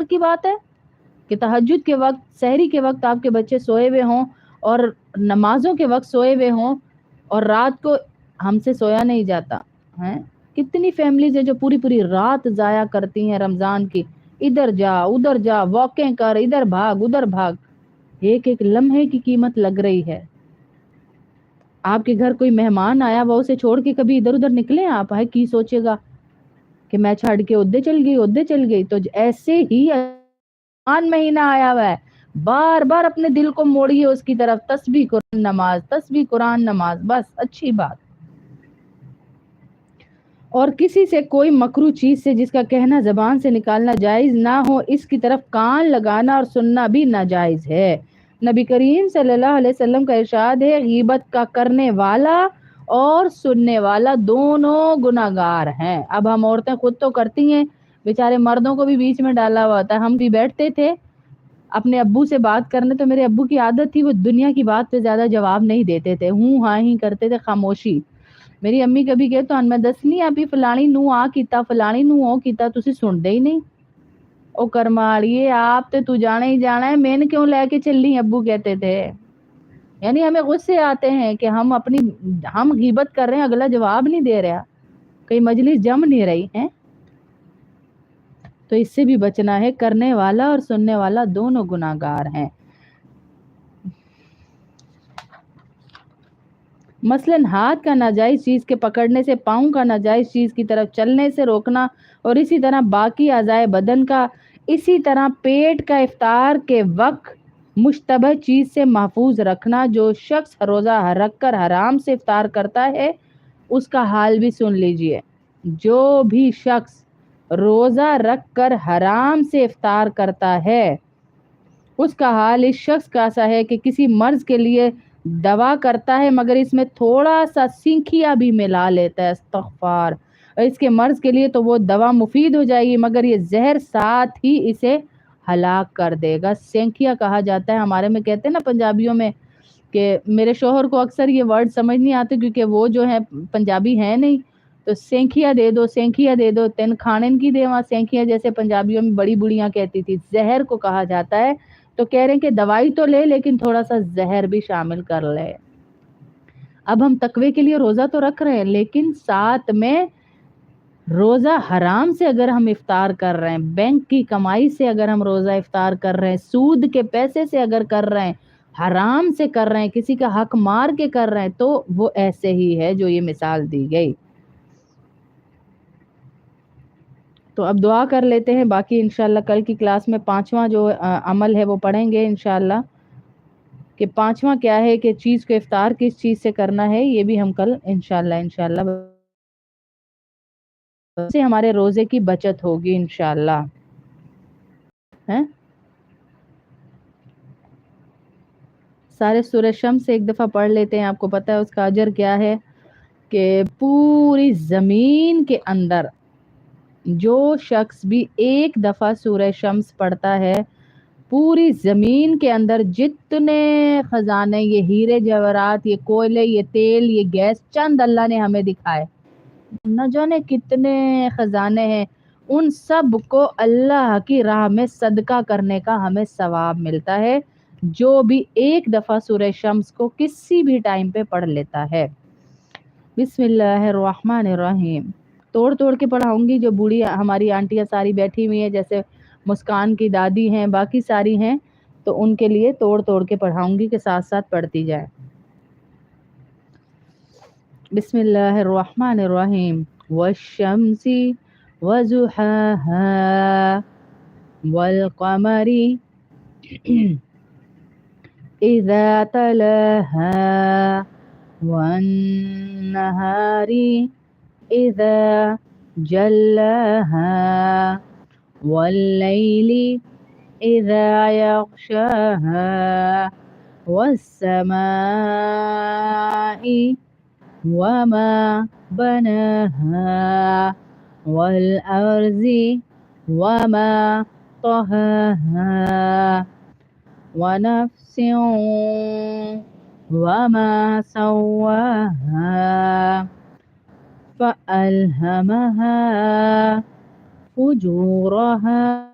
کی بات ہے کہ تہجد کے وقت، سحری کے وقت آپ کے بچے سوئے ہوئے ہوں اور نمازوں کے وقت سوئے ہوئے ہوں اور رات کو ہم سے سویا نہیں جاتا ہے. کتنی فیملیز ہیں جو پوری رات ضائع کرتی ہیں رمضان کی، ادھر جا ادھر جا، واکنگ کر، ادھر بھاگ ادھر بھاگ. ایک ایک لمحے کی قیمت لگ رہی ہے. آپ کے گھر کوئی مہمان آیا وہ اسے چھوڑ کے کبھی ادھر ادھر نکلے آپ؟ ہے کی سوچے گا کہ میں چھڑ کے ادھر چل گئی. تو ایسے ہی مہینہ آیا ہوا ہے، بار بار اپنے دل کو موڑیے اس کی طرف. تسبیح قرآن نماز، تسبیح قرآن نماز، بس اچھی بات. اور کسی سے کوئی مکروہ چیز سے جس کا کہنا زبان سے نکالنا جائز نہ ہو اس کی طرف کان لگانا اور سننا بھی ناجائز ہے. نبی کریم صلی اللہ علیہ وسلم کا ارشاد ہے غیبت کا کرنے والا اور سننے والا دونوں گناہگار ہیں. اب ہم عورتیں خود تو کرتی ہیں، بیچارے مردوں کو بھی بیچ میں ڈالا ہوا ہوتا ہے. ہم بھی بیٹھتے تھے اپنے ابو سے بات کرنے تو میرے ابو کی عادت تھی وہ دنیا کی بات پہ زیادہ جواب نہیں دیتے تھے، ہوں ہاں ہی کرتے تھے، خاموشی. میری امی کبھی کہے تو میں دسنی آپ فلانی نو آ کیتا فلانی نو او کیتا تسی سنتے ہی نہیں. او کرماڑیے آپ تے تو جانا ہی جانا ہے، میں کیوں لے کے چلی؟ ابو کہتے تھے. یعنی ہمیں غصے آتے ہیں کہ ہم غیبت کر رہے ہیں، اگلا جواب نہیں دے رہا، کئی مجلس جم نہیں رہی ہیں. تو اس سے بھی بچنا ہے، کرنے والا اور سننے والا دونوں گناہگار ہیں. مثلا ہاتھ کا ناجائز چیز کے پکڑنے سے، پاؤں کا ناجائز چیز کی طرف چلنے سے روکنا، اور اسی طرح باقی اعضائے بدن کا، اسی طرح پیٹ کا افطار کے وقت مشتبہ چیز سے محفوظ رکھنا. جو شخص روزہ رکھ کر حرام سے افطار کرتا ہے اس کا حال بھی سن لیجئے. جو بھی شخص روزہ رکھ کر حرام سے افطار کرتا ہے اس کا حال اس شخص کا ایسا ہے کہ کسی مرض کے لیے دوا کرتا ہے مگر اس میں تھوڑا سا سینکھیا بھی ملا لیتا ہے، استغفار. اور اس کے مرض کے لیے تو وہ دوا مفید ہو جائے گی مگر یہ زہر ساتھ ہی اسے ہلاک کر دے گا. سینکھیا کہا جاتا ہے، ہمارے میں کہتے ہیں نا پنجابیوں میں، کہ میرے شوہر کو اکثر یہ ورڈ سمجھ نہیں آتے کیونکہ وہ جو ہے پنجابی ہے نہیں. تو سینکھیا دے دو، سینکھیا دے دو، تین کھانن کی دیواں سینکھیا، جیسے پنجابیوں میں بڑی بڑیاں کہتی تھی. زہر کو کہا جاتا ہے. تو کہہ رہے ہیں کہ دوائی تو لے لیکن تھوڑا سا زہر بھی شامل کر لے. اب ہم تقوی کے لیے روزہ تو رکھ رہے ہیں لیکن ساتھ میں روزہ حرام سے اگر ہم افطار کر رہے ہیں، بینک کی کمائی سے اگر ہم روزہ افطار کر رہے ہیں، سود کے پیسے سے اگر کر رہے ہیں، حرام سے کر رہے ہیں، کسی کا حق مار کے کر رہے ہیں، تو وہ ایسے ہی ہے جو یہ مثال دی گئی. تو اب دعا کر لیتے ہیں، باقی انشاءاللہ کل کی کلاس میں 5واں جو عمل ہے وہ پڑھیں گے انشاءاللہ، کہ 5واں کیا ہے، کہ چیز کو افطار کس چیز سے کرنا ہے، یہ بھی ہم کل انشاءاللہ سے ہمارے روزے کی بچت ہوگی انشاءاللہ. سارے سورہ شمس سے ایک دفعہ پڑھ لیتے ہیں. آپ کو پتہ ہے اس کا اجر کیا ہے، کہ پوری زمین کے اندر جو شخص بھی ایک دفعہ سورہ شمس پڑھتا ہے، پوری زمین کے اندر جتنے خزانے، یہ ہیرے جواہرات، یہ کوئلے، یہ تیل، یہ گیس، چند اللہ نے ہمیں دکھائے، نہ جانے کتنے خزانے ہیں، ان سب کو اللہ کی راہ میں صدقہ کرنے کا ہمیں ثواب ملتا ہے جو بھی ایک دفعہ سورہ شمس کو کسی بھی ٹائم پہ پڑھ لیتا ہے. بسم اللہ الرحمن الرحیم. توڑ کے پڑھاؤں گی، جو بوڑھی ہماری آنٹیاں ساری بیٹھی ہوئی ہیں، جیسے مسکان کی دادی ہیں، باقی ساری ہیں، تو ان کے لیے توڑ کے پڑھاؤں گی کہ ساتھ ساتھ پڑھتی جائے. بسم اللہ الرحمن الرحیم. والشمس وضحاها والقمر اذا تلاها والنهار اذا جلاها والليل اذا يغشاها والسماء وما بناها والأرض وما طهاها ونفس وما سواها فألهمها فجورها